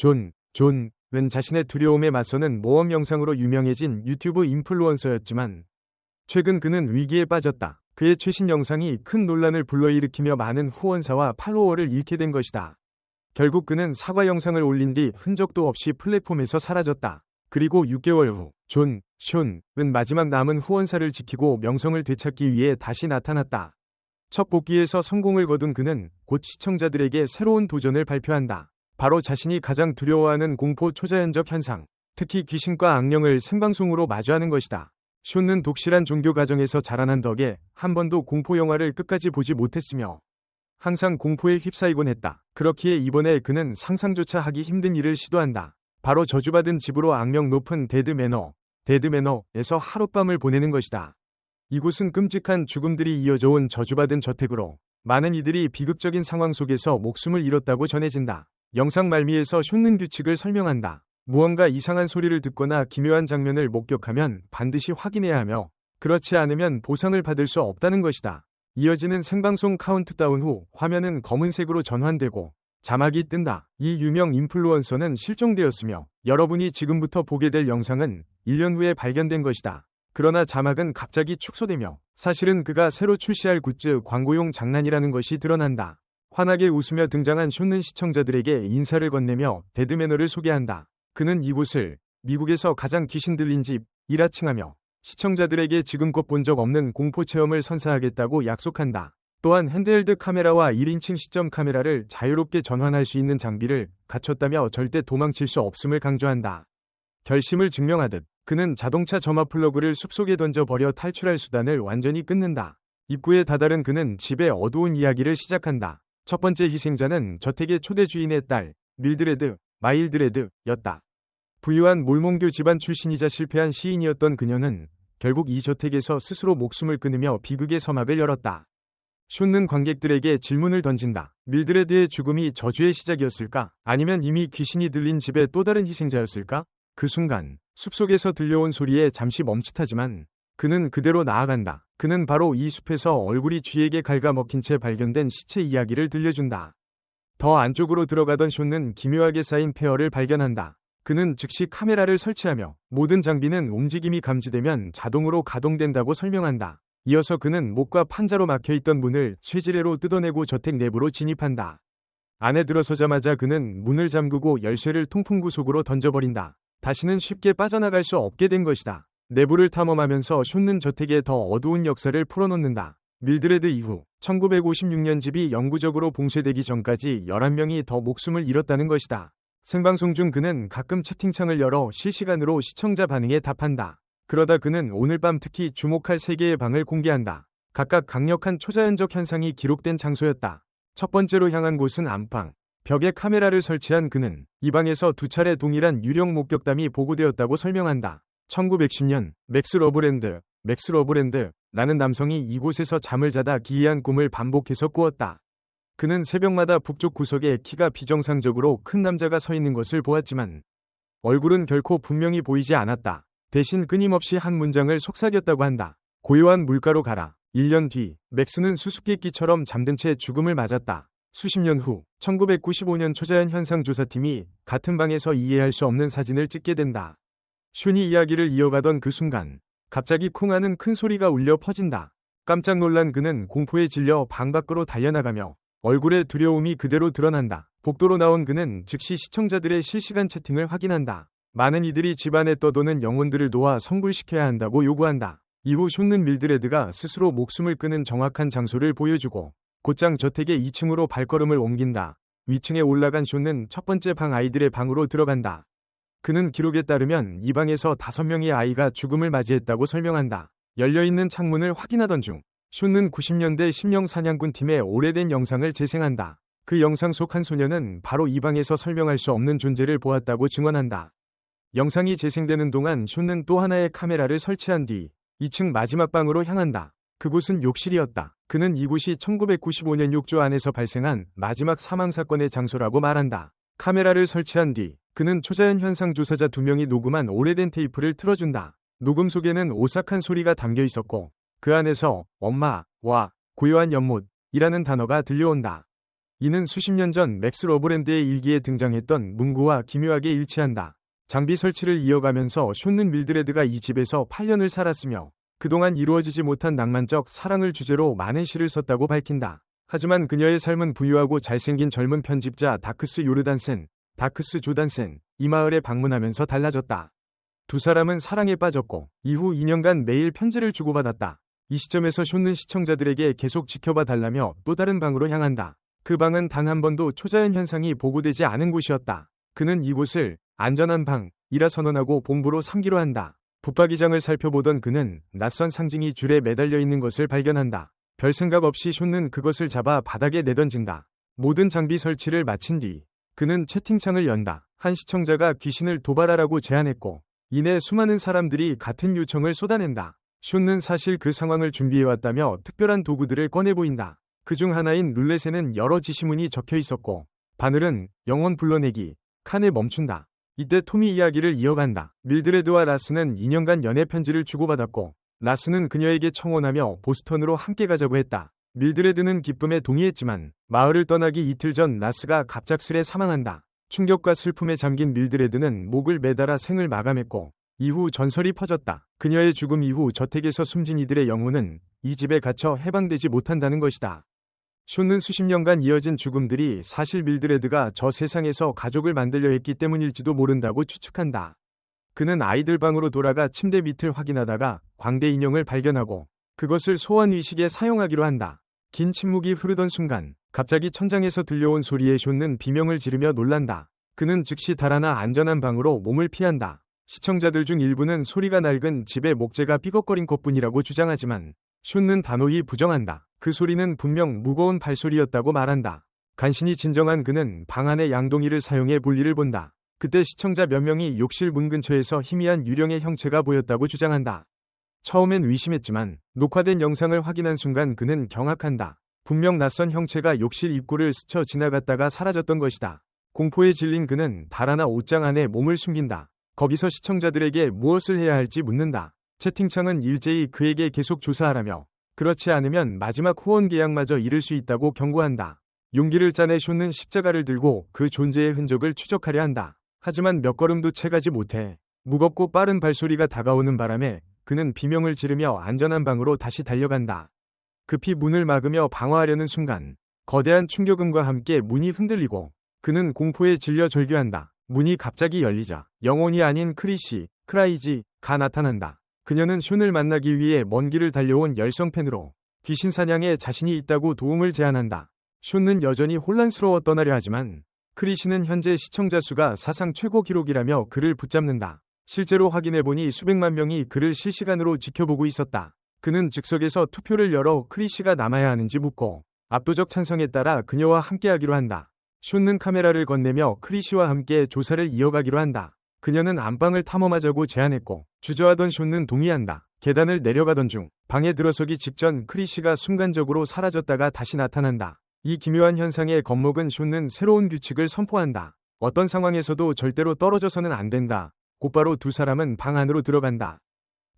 존은 자신의 두려움에 맞서는 모험 영상으로 유명해진 유튜브 인플루언서였지만 최근 그는 위기에 빠졌다. 그의 최신 영상이 큰 논란을 불러일으키며 많은 후원사와 팔로워를 잃게 된 것이다. 결국 그는 사과 영상을 올린 뒤 흔적도 없이 플랫폼에서 사라졌다. 그리고 6개월 후 숀은 마지막 남은 후원사를 지키고 명성을 되찾기 위해 다시 나타났다. 첫 복귀에서 성공을 거둔 그는 곧 시청자들에게 새로운 도전을 발표한다. 바로 자신이 가장 두려워하는 공포 초자연적 현상, 특히 귀신과 악령을 생방송으로 마주하는 것이다. 숀은 독실한 종교 가정에서 자라난 덕에 한 번도 공포 영화를 끝까지 보지 못했으며 항상 공포에 휩싸이곤 했다. 그렇기에 이번에 그는 상상조차 하기 힘든 일을 시도한다. 바로 저주받은 집으로 악명 높은 데드매너에서 하룻밤을 보내는 것이다. 이곳은 끔찍한 죽음들이 이어져 온 저주받은 저택으로 많은 이들이 비극적인 상황 속에서 목숨을 잃었다고 전해진다. 영상 말미에서 숀은 규칙을 설명한다. 무언가 이상한 소리를 듣거나 기묘한 장면을 목격하면 반드시 확인해야 하며 그렇지 않으면 보상을 받을 수 없다는 것이다. 이어지는 생방송 카운트다운 후 화면은 검은색으로 전환되고 자막이 뜬다. 이 유명 인플루언서는 실종되었으며 여러분이 지금부터 보게 될 영상은 1년 후에 발견된 것이다. 그러나 자막은 갑자기 축소되며 사실은 그가 새로 출시할 굿즈 광고용 장난이라는 것이 드러난다. 환하게 웃으며 등장한 숀은 시청자들에게 인사를 건네며 데드매너를 소개한다. 그는 이곳을 미국에서 가장 귀신 들린 집이라 칭하며 시청자들에게 지금껏 본 적 없는 공포 체험을 선사하겠다고 약속한다. 또한 핸드헬드 카메라와 1인칭 시점 카메라를 자유롭게 전환할 수 있는 장비를 갖췄다며 절대 도망칠 수 없음을 강조한다. 결심을 증명하듯 그는 자동차 점화 플러그를 숲속에 던져버려 탈출할 수단을 완전히 끊는다. 입구에 다다른 그는 집의 어두운 이야기를 시작한다. 첫 번째 희생자는 저택의 초대 주인의 딸 마일드레드였다. 부유한 몰몬교 집안 출신이자 실패한 시인이었던 그녀는 결국 이 저택에서 스스로 목숨을 끊으며 비극의 서막을 열었다. 숀은 관객들에게 질문을 던진다. 밀드레드의 죽음이 저주의 시작이었을까? 아니면 이미 귀신이 들린 집의 또 다른 희생자였을까? 그 순간 숲속에서 들려온 소리에 잠시 멈칫하지만 그는 그대로 나아간다. 그는 바로 이 숲에서 얼굴이 쥐에게 갉아먹힌 채 발견된 시체 이야기를 들려준다. 더 안쪽으로 들어가던 숀은 기묘하게 쌓인 폐허를 발견한다. 그는 즉시 카메라를 설치하며 모든 장비는 움직임이 감지되면 자동으로 가동된다고 설명한다. 이어서 그는 목과 판자로 막혀있던 문을 쇠지뢰로 뜯어내고 저택 내부로 진입한다. 안에 들어서자마자 그는 문을 잠그고 열쇠를 통풍구 속으로 던져버린다. 다시는 쉽게 빠져나갈 수 없게 된 것이다. 내부를 탐험하면서 숀은 저택의 더 어두운 역사를 풀어놓는다. 밀드레드 이후 1956년 집이 영구적으로 봉쇄되기 전까지 11명이 더 목숨을 잃었다는 것이다. 생방송 중 그는 가끔 채팅창을 열어 실시간으로 시청자 반응에 답한다. 그러다 그는 오늘 밤 특히 주목할 3개의 방을 공개한다. 각각 강력한 초자연적 현상이 기록된 장소였다. 첫 번째로 향한 곳은 안방. 벽에 카메라를 설치한 그는 이 방에서 2차례 동일한 유령 목격담이 보고되었다고 설명한다. 1910년 맥스 러브랜드라는 남성이 이곳에서 잠을 자다 기이한 꿈을 반복해서 꾸었다. 그는 새벽마다 북쪽 구석에 키가 비정상적으로 큰 남자가 서 있는 것을 보았지만 얼굴은 결코 분명히 보이지 않았다. 대신 끊임없이 한 문장을 속삭였다고 한다. 고요한 물가로 가라. 1년 뒤 맥스는 수수께끼처럼 잠든 채 죽음을 맞았다. 수십 년 후 1995년 초자연 현상 조사팀이 같은 방에서 이해할 수 없는 사진을 찍게 된다. 숀이 이야기를 이어가던 그 순간 갑자기 쿵 하는 큰 소리가 울려 퍼진다. 깜짝 놀란 그는 공포에 질려 방 밖으로 달려나가며 얼굴에 두려움이 그대로 드러난다. 복도로 나온 그는 즉시 시청자들의 실시간 채팅을 확인한다. 많은 이들이 집안에 떠도는 영혼들을 놓아 성불시켜야 한다고 요구한다. 이후 숀은 밀드레드가 스스로 목숨을 끊은 정확한 장소를 보여주고 곧장 저택의 2층으로 발걸음을 옮긴다. 위층에 올라간 숀은 첫 번째 방 아이들의 방으로 들어간다. 그는 기록에 따르면 이 방에서 5명의 아이가 죽음을 맞이했다고 설명한다. 열려있는 창문을 확인하던 중 숀은 90년대 심령 사냥꾼 팀의 오래된 영상을 재생한다. 그 영상 속 한 소녀는 바로 이 방에서 설명할 수 없는 존재를 보았다고 증언한다. 영상이 재생되는 동안 숀은 또 하나의 카메라를 설치한 뒤 2층 마지막 방으로 향한다. 그곳은 욕실이었다. 그는 이곳이 1995년 욕조 안에서 발생한 마지막 사망사건의 장소라고 말한다. 카메라를 설치한 뒤 그는 초자연 현상 조사자 2명이 녹음한 오래된 테이프를 틀어준다. 녹음 속에는 오싹한 소리가 담겨 있었고 그 안에서 엄마와 고요한 연못이라는 단어가 들려온다. 이는 수십 년 전 맥스 러브랜드의 일기에 등장했던 문구와 기묘하게 일치한다. 장비 설치를 이어가면서 숀는 밀드레드가 이 집에서 8년을 살았으며 그동안 이루어지지 못한 낭만적 사랑을 주제로 많은 시를 썼다고 밝힌다. 하지만 그녀의 삶은 부유하고 잘생긴 젊은 편집자 다크스 요르단센, 다크스 조단센, 이 마을에 방문하면서 달라졌다. 두 사람은 사랑에 빠졌고 이후 2년간 매일 편지를 주고받았다. 이 시점에서 숀는 시청자들에게 계속 지켜봐 달라며 또 다른 방으로 향한다. 그 방은 단 한 번도 초자연 현상이 보고되지 않은 곳이었다. 그는 이곳을 안전한 방이라 선언하고 본부로 삼기로 한다. 붙박이장을 살펴보던 그는 낯선 상징이 줄에 매달려 있는 것을 발견한다. 별 생각 없이 숀는 그것을 잡아 바닥에 내던진다. 모든 장비 설치를 마친 뒤 그는 채팅창을 연다. 한 시청자가 귀신을 도발하라고 제안했고 이내 수많은 사람들이 같은 요청을 쏟아낸다. 숀는 사실 그 상황을 준비해왔다며 특별한 도구들을 꺼내 보인다. 그중 하나인 룰렛에는 여러 지시문이 적혀 있었고 바늘은 영혼 불러내기, 칸에 멈춘다. 이때 톰이 이야기를 이어간다. 밀드레드와 라스는 2년간 연애 편지를 주고받았고 라스는 그녀에게 청혼하며 보스턴으로 함께 가자고 했다. 밀드레드는 기쁨에 동의했지만 마을을 떠나기 이틀 전 라스가 갑작스레 사망한다. 충격과 슬픔에 잠긴 밀드레드는 목을 매달아 생을 마감했고 이후 전설이 퍼졌다. 그녀의 죽음 이후 저택에서 숨진 이들의 영혼은 이 집에 갇혀 해방되지 못한다는 것이다. 숀는 수십 년간 이어진 죽음들이 사실 밀드레드가 저 세상에서 가족을 만들려 했기 때문일지도 모른다고 추측한다. 그는 아이들 방으로 돌아가 침대 밑을 확인하다가 광대 인형을 발견하고 그것을 소환 의식에 사용하기로 한다. 긴 침묵이 흐르던 순간 갑자기 천장에서 들려온 소리에 숀는 비명을 지르며 놀란다. 그는 즉시 달아나 안전한 방으로 몸을 피한다. 시청자들 중 일부는 소리가 낡은 집의 목재가 삐걱거린 것뿐이라고 주장하지만 숀는 단호히 부정한다. 그 소리는 분명 무거운 발소리였다고 말한다. 간신히 진정한 그는 방 안의 양동이를 사용해 볼일을 본다. 그때 시청자 몇 명이 욕실 문 근처에서 희미한 유령의 형체가 보였다고 주장한다. 처음엔 의심했지만 녹화된 영상을 확인한 순간 그는 경악한다. 분명 낯선 형체가 욕실 입구를 스쳐 지나갔다가 사라졌던 것이다. 공포에 질린 그는 달아나 옷장 안에 몸을 숨긴다. 거기서 시청자들에게 무엇을 해야 할지 묻는다. 채팅창은 일제히 그에게 계속 조사하라며 그렇지 않으면 마지막 후원 계약마저 잃을 수 있다고 경고한다. 용기를 짜내 숀는 십자가를 들고 그 존재의 흔적을 추적하려 한다. 하지만 몇 걸음도 채 가지 못해 무겁고 빠른 발소리가 다가오는 바람에 그는 비명을 지르며 안전한 방으로 다시 달려간다. 급히 문을 막으며 방어하려는 순간 거대한 충격음과 함께 문이 흔들리고 그는 공포에 질려 절규한다. 문이 갑자기 열리자 영혼이 아닌 크라이지가 나타난다. 그녀는 숀을 만나기 위해 먼 길을 달려온 열성팬으로 귀신 사냥에 자신이 있다고 도움을 제안한다. 숀는 여전히 혼란스러워 떠나려 하지만 크리시는 현재 시청자 수가 사상 최고 기록이라며 그를 붙잡는다. 실제로 확인해보니 수백만 명이 그를 실시간으로 지켜보고 있었다. 그는 즉석에서 투표를 열어 크리시가 남아야 하는지 묻고 압도적 찬성에 따라 그녀와 함께하기로 한다. 숀는 카메라를 건네며 크리시와 함께 조사를 이어가기로 한다. 그녀는 안방을 탐험하자고 제안했고 주저하던 숀는 동의한다. 계단을 내려가던 중 방에 들어서기 직전 크리시가 순간적으로 사라졌다가 다시 나타난다. 이 기묘한 현상에 겁먹은 숀는 새로운 규칙을 선포한다. 어떤 상황에서도 절대로 떨어져서는 안 된다. 곧바로 두 사람은 방 안으로 들어간다.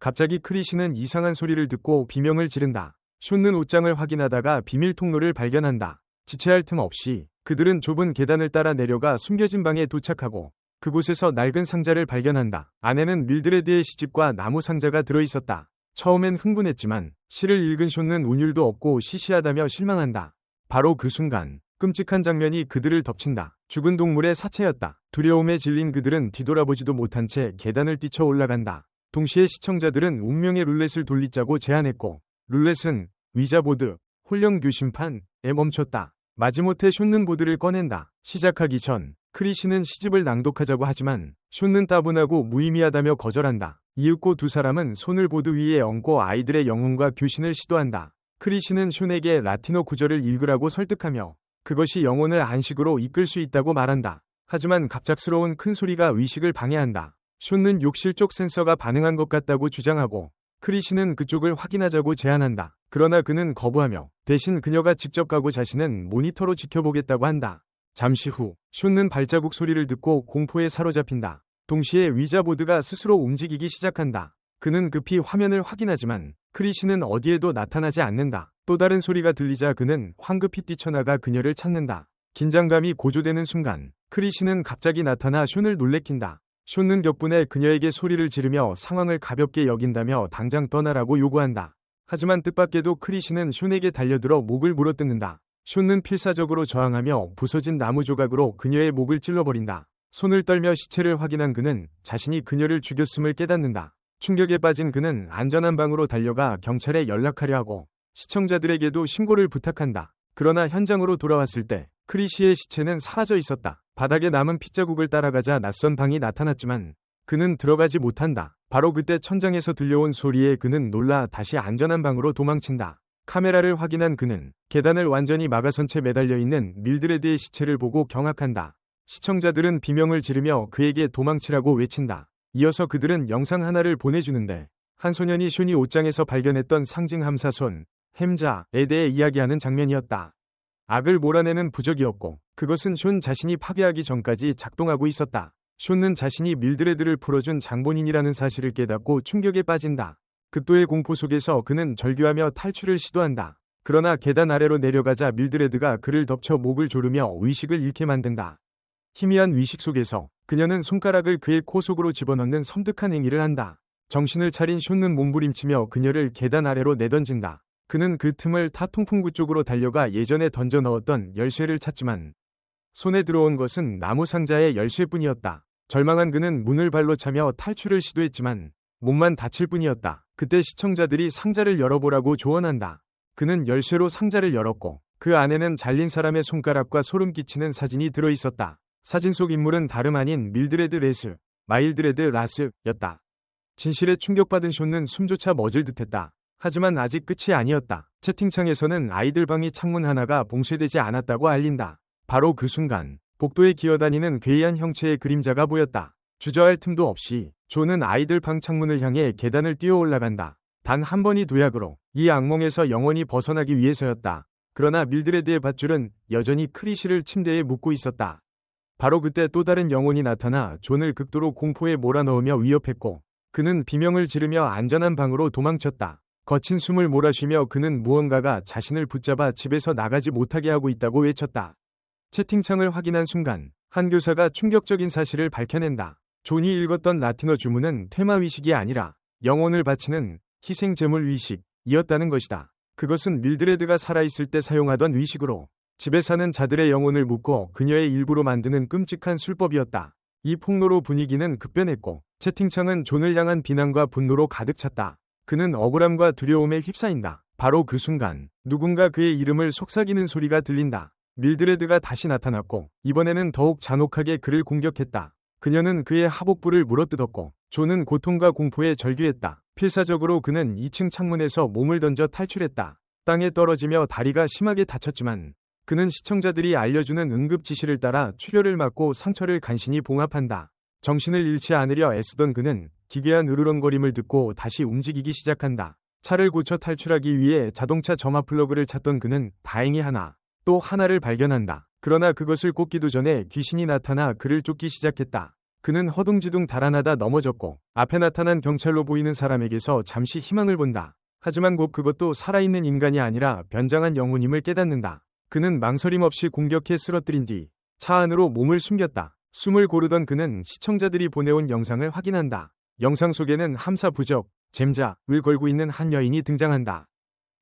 갑자기 크리시는 이상한 소리를 듣고 비명을 지른다. 숀는 옷장을 확인하다가 비밀 통로를 발견한다. 지체할 틈 없이 그들은 좁은 계단을 따라 내려가 숨겨진 방에 도착하고 그곳에서 낡은 상자를 발견한다. 안에는 밀드레드의 시집과 나무 상자가 들어있었다. 처음엔 흥분했지만 시를 읽은 숀는 운율도 없고 시시하다며 실망한다. 바로 그 순간 끔찍한 장면이 그들을 덮친다. 죽은 동물의 사체였다. 두려움에 질린 그들은 뒤돌아보지도 못한 채 계단을 뛰쳐 올라간다. 동시에 시청자들은 운명의 룰렛을 돌리자고 제안했고 룰렛은 위자보드, 홀령 교심판에 멈췄다. 마지못해 숀는 보드를 꺼낸다. 시작하기 전 크리시는 시집을 낭독하자고 하지만 숀는 따분하고 무의미하다며 거절한다. 이윽고 두 사람은 손을 보드 위에 얹고 아이들의 영혼과 교신을 시도한다. 크리시는 숀에게 라틴어 구절을 읽으라고 설득하며 그것이 영혼을 안식으로 이끌 수 있다고 말한다. 하지만 갑작스러운 큰 소리가 의식을 방해한다. 숀는 욕실 쪽 센서가 반응한 것 같다고 주장하고 크리시는 그쪽을 확인하자고 제안한다. 그러나 그는 거부하며 대신 그녀가 직접 가고 자신은 모니터로 지켜보겠다고 한다. 잠시 후 숀는 발자국 소리를 듣고 공포에 사로잡힌다. 동시에 위자보드가 스스로 움직이기 시작한다. 그는 급히 화면을 확인하지만 크리시는 어디에도 나타나지 않는다. 또 다른 소리가 들리자 그는 황급히 뛰쳐나가 그녀를 찾는다. 긴장감이 고조되는 순간 크리시는 갑자기 나타나 숀을 놀래킨다. 숀는 격분에 그녀에게 소리를 지르며 상황을 가볍게 여긴다며 당장 떠나라고 요구한다. 하지만 뜻밖에도 크리시는 숀에게 달려들어 목을 물어뜯는다. 숀은 필사적으로 저항하며 부서진 나무 조각으로 그녀의 목을 찔러버린다. 손을 떨며 시체를 확인한 그는 자신이 그녀를 죽였음을 깨닫는다. 충격에 빠진 그는 안전한 방으로 달려가 경찰에 연락하려 하고 시청자들에게도 신고를 부탁한다. 그러나 현장으로 돌아왔을 때 크리시의 시체는 사라져 있었다. 바닥에 남은 핏자국을 따라가자 낯선 방이 나타났지만 그는 들어가지 못한다. 바로 그때 천장에서 들려온 소리에 그는 놀라 다시 안전한 방으로 도망친다. 카메라를 확인한 그는 계단을 완전히 막아선 채 매달려 있는 밀드레드의 시체를 보고 경악한다. 시청자들은 비명을 지르며 그에게 도망치라고 외친다. 이어서 그들은 영상 하나를 보내주는데 한 소년이 숀이 옷장에서 발견했던 상징 함사손, 햄자에 대해 이야기하는 장면이었다. 악을 몰아내는 부적이었고 그것은 숀 자신이 파괴하기 전까지 작동하고 있었다. 숀은 자신이 밀드레드를 풀어준 장본인이라는 사실을 깨닫고 충격에 빠진다. 극도의 공포 속에서 그는 절규하며 탈출을 시도한다. 그러나 계단 아래로 내려가자 밀드레드가 그를 덮쳐 목을 조르며 의식을 잃게 만든다. 희미한 의식 속에서 그녀는 손가락을 그의 코 속으로 집어넣는 섬뜩한 행위를 한다. 정신을 차린 숀은 몸부림치며 그녀를 계단 아래로 내던진다. 그는 그 틈을 타 통풍구 쪽으로 달려가 예전에 던져 넣었던 열쇠를 찾지만 손에 들어온 것은 나무 상자의 열쇠뿐이었다. 절망한 그는 문을 발로 차며 탈출을 시도했지만 몸만 다칠 뿐이었다. 그때 시청자들이 상자를 열어보라고 조언한다. 그는 열쇠로 상자를 열었고 그 안에는 잘린 사람의 손가락과 소름 끼치는 사진이 들어있었다. 사진 속 인물은 다름 아닌 밀드레드 레스, 마일드레드 라스였다. 진실에 충격받은 숀은 숨조차 멎을 듯했다. 하지만 아직 끝이 아니었다. 채팅창에서는 아이들 방이 창문 하나가 봉쇄되지 않았다고 알린다. 바로 그 순간 복도에 기어다니는 괴이한 형체의 그림자가 보였다. 주저할 틈도 없이 존은 아이들 방 창문을 향해 계단을 뛰어 올라간다. 단 한 번이 도약으로 이 악몽에서 영원히 벗어나기 위해서였다. 그러나 밀드레드의 밧줄은 여전히 크리시를 침대에 묶고 있었다. 바로 그때 또 다른 영혼이 나타나 존을 극도로 공포에 몰아넣으며 위협했고 그는 비명을 지르며 안전한 방으로 도망쳤다. 거친 숨을 몰아쉬며 그는 무언가가 자신을 붙잡아 집에서 나가지 못하게 하고 있다고 외쳤다. 채팅창을 확인한 순간 한 교사가 충격적인 사실을 밝혀낸다. 존이 읽었던 라틴어 주문은 퇴마 의식이 아니라 영혼을 바치는 희생 제물 의식이었다는 것이다. 그것은 밀드레드가 살아있을 때 사용하던 의식으로 집에 사는 자들의 영혼을 묻고 그녀의 일부로 만드는 끔찍한 술법이었다. 이 폭로로 분위기는 급변했고 채팅창은 존을 향한 비난과 분노로 가득 찼다. 그는 억울함과 두려움에 휩싸인다. 바로 그 순간 누군가 그의 이름을 속삭이는 소리가 들린다. 밀드레드가 다시 나타났고 이번에는 더욱 잔혹하게 그를 공격했다. 그녀는 그의 하복부를 물어뜯었고 존은 고통과 공포에 절규했다. 필사적으로 그는 2층 창문에서 몸을 던져 탈출했다. 땅에 떨어지며 다리가 심하게 다쳤지만 그는 시청자들이 알려주는 응급 지시를 따라 출혈을 막고 상처를 간신히 봉합한다. 정신을 잃지 않으려 애쓰던 그는 기괴한 으르렁거림을 듣고 다시 움직이기 시작한다. 차를 고쳐 탈출하기 위해 자동차 점화 플러그를 찾던 그는 다행히 또 하나를 발견한다. 그러나 그것을 꽂기도 전에 귀신이 나타나 그를 쫓기 시작했다. 그는 허둥지둥 달아나다 넘어졌고 앞에 나타난 경찰로 보이는 사람에게서 잠시 희망을 본다. 하지만 곧 그것도 살아있는 인간이 아니라 변장한 영혼임을 깨닫는다. 그는 망설임 없이 공격해 쓰러뜨린 뒤 차 안으로 몸을 숨겼다. 숨을 고르던 그는 시청자들이 보내온 영상을 확인한다. 영상 속에는 함사 부적, 잼자를 걸고 있는 한 여인이 등장한다.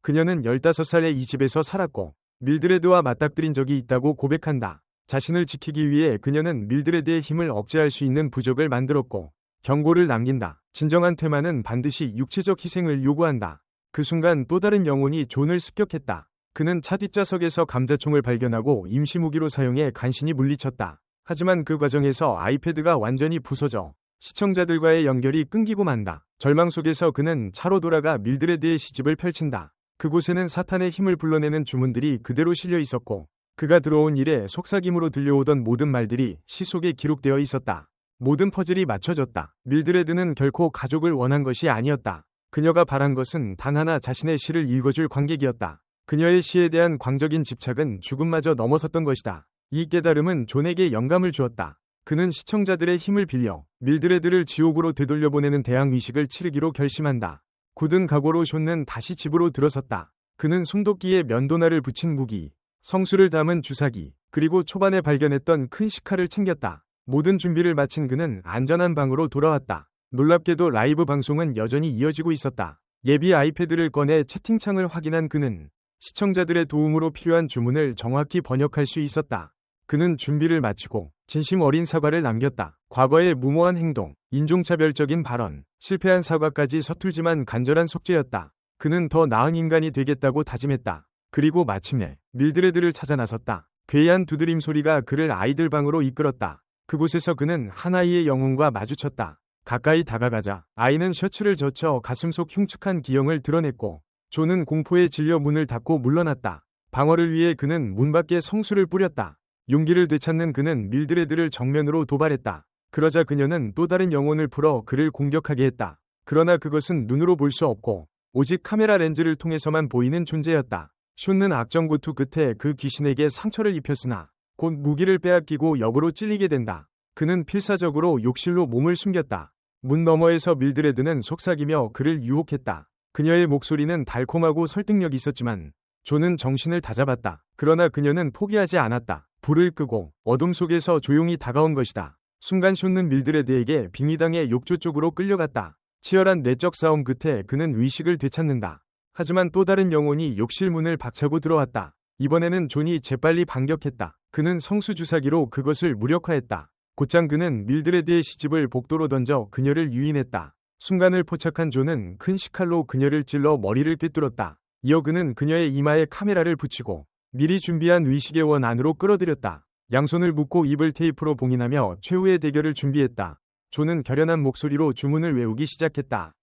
그녀는 15살에 이 집에서 살았고 밀드레드와 맞닥뜨린 적이 있다고 고백한다. 자신을 지키기 위해 그녀는 밀드레드의 힘을 억제할 수 있는 부적을 만들었고 경고를 남긴다. 진정한 퇴마는 반드시 육체적 희생을 요구한다. 그 순간 또 다른 영혼이 존을 습격했다. 그는 차 뒷좌석에서 감자총을 발견하고 임시무기로 사용해 간신히 물리쳤다. 하지만 그 과정에서 아이패드가 완전히 부서져 시청자들과의 연결이 끊기고 만다. 절망 속에서 그는 차로 돌아가 밀드레드의 시집을 펼친다. 그곳에는 사탄의 힘을 불러내는 주문들이 그대로 실려 있었고 그가 들어온 일에 속삭임으로 들려오던 모든 말들이 시 속에 기록되어 있었다. 모든 퍼즐이 맞춰졌다. 밀드레드는 결코 가족을 원한 것이 아니었다. 그녀가 바란 것은 단 하나 자신의 시를 읽어줄 관객이었다. 그녀의 시에 대한 광적인 집착은 죽음마저 넘어섰던 것이다. 이 깨달음은 존에게 영감을 주었다. 그는 시청자들의 힘을 빌려 밀드레드를 지옥으로 되돌려보내는 대항의식을 치르기로 결심한다. 굳은 각오로 숀은 다시 집으로 들어섰다. 그는 손도끼에 면도날을 붙인 무기, 성수를 담은 주사기, 그리고 초반에 발견했던 큰 시카를 챙겼다. 모든 준비를 마친 그는 안전한 방으로 돌아왔다. 놀랍게도 라이브 방송은 여전히 이어지고 있었다. 예비 아이패드를 꺼내 채팅창을 확인한 그는 시청자들의 도움으로 필요한 주문을 정확히 번역할 수 있었다. 그는 준비를 마치고 진심 어린 사과를 남겼다. 과거의 무모한 행동, 인종차별적인 발언, 실패한 사과까지 서툴지만 간절한 속죄였다. 그는 더 나은 인간이 되겠다고 다짐했다. 그리고 마침내 밀드레드를 찾아 나섰다. 괴이한 두드림 소리가 그를 아이들 방으로 이끌었다. 그곳에서 그는 한 아이의 영혼과 마주쳤다. 가까이 다가가자 아이는 셔츠를 젖혀 가슴속 흉측한 기형을 드러냈고 존은 공포에 질려 문을 닫고 물러났다. 방어를 위해 그는 문 밖에 성수를 뿌렸다. 용기를 되찾는 그는 밀드레드를 정면으로 도발했다. 그러자 그녀는 또 다른 영혼을 풀어 그를 공격하게 했다. 그러나 그것은 눈으로 볼 수 없고 오직 카메라 렌즈를 통해서만 보이는 존재였다. 숀는 악정고투 끝에 그 귀신에게 상처를 입혔으나 곧 무기를 빼앗기고 역으로 찔리게 된다. 그는 필사적으로 욕실로 몸을 숨겼다. 문 너머에서 밀드레드는 속삭이며 그를 유혹했다. 그녀의 목소리는 달콤하고 설득력이 있었지만 존은 정신을 다잡았다. 그러나 그녀는 포기하지 않았다. 불을 끄고 어둠 속에서 조용히 다가온 것이다. 순간 숀는 밀드레드에게 빙의당해 욕조 쪽으로 끌려갔다. 치열한 내적 싸움 끝에 그는 의식을 되찾는다. 하지만 또 다른 영혼이 욕실 문을 박차고 들어왔다. 이번에는 존이 재빨리 반격했다. 그는 성수주사기로 그것을 무력화했다. 곧장 그는 밀드레드의 시집을 복도로 던져 그녀를 유인했다. 순간을 포착한 존은 큰 시칼로 그녀를 찔러 머리를 꿰뚫었다. 이어 그는 그녀의 이마에 카메라를 붙이고 미리 준비한 의식의 원 안으로 끌어들였다. 양손을 묶고 입을 테이프로 봉인하며 최후의 대결을 준비했다. 존은 결연한 목소리로 주문을 외우기 시작했다.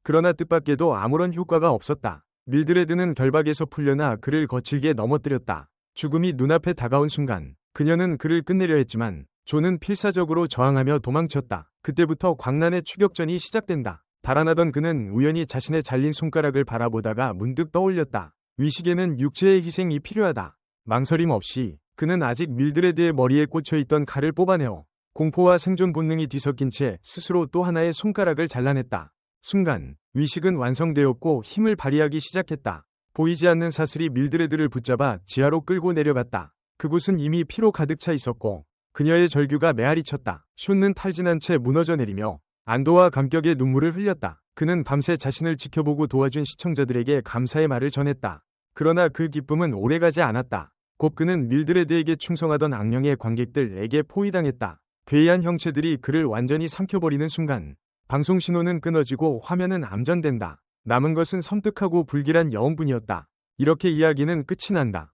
그러나 뜻밖에도 아무런 효과가 없었다. 밀드레드는 결박에서 풀려나 그를 거칠게 넘어뜨렸다. 죽음이 눈앞에 다가온 순간 그녀는 그를 끝내려 했지만 존은 필사적으로 저항하며 도망쳤다. 그때부터 광란의 추격전이 시작된다. 달아나던 그는 우연히 자신의 잘린 손가락을 바라보다가 문득 떠올렸다. 위식에는 육체의 희생이 필요하다. 망설임 없이 그는 아직 밀드레드의 머리에 꽂혀있던 칼을 뽑아내어 공포와 생존 본능이 뒤섞인 채 스스로 또 하나의 손가락을 잘라냈다. 순간 위식은 완성되었고 힘을 발휘하기 시작했다. 보이지 않는 사슬이 밀드레드를 붙잡아 지하로 끌고 내려갔다. 그곳은 이미 피로 가득 차 있었고 그녀의 절규가 메아리 쳤다. 숀는 탈진한 채 무너져 내리며 안도와 감격의 눈물을 흘렸다. 그는 밤새 자신을 지켜보고 도와준 시청자들에게 감사의 말을 전했다. 그러나 그 기쁨은 오래가지 않았다. 곧 그는 밀드레드에게 충성하던 악령의 관객들에게 포위당했다. 괴이한 형체들이 그를 완전히 삼켜버리는 순간 방송 신호는 끊어지고 화면은 암전된다. 남은 것은 섬뜩하고 불길한 여운뿐이었다. 이렇게 이야기는 끝이 난다.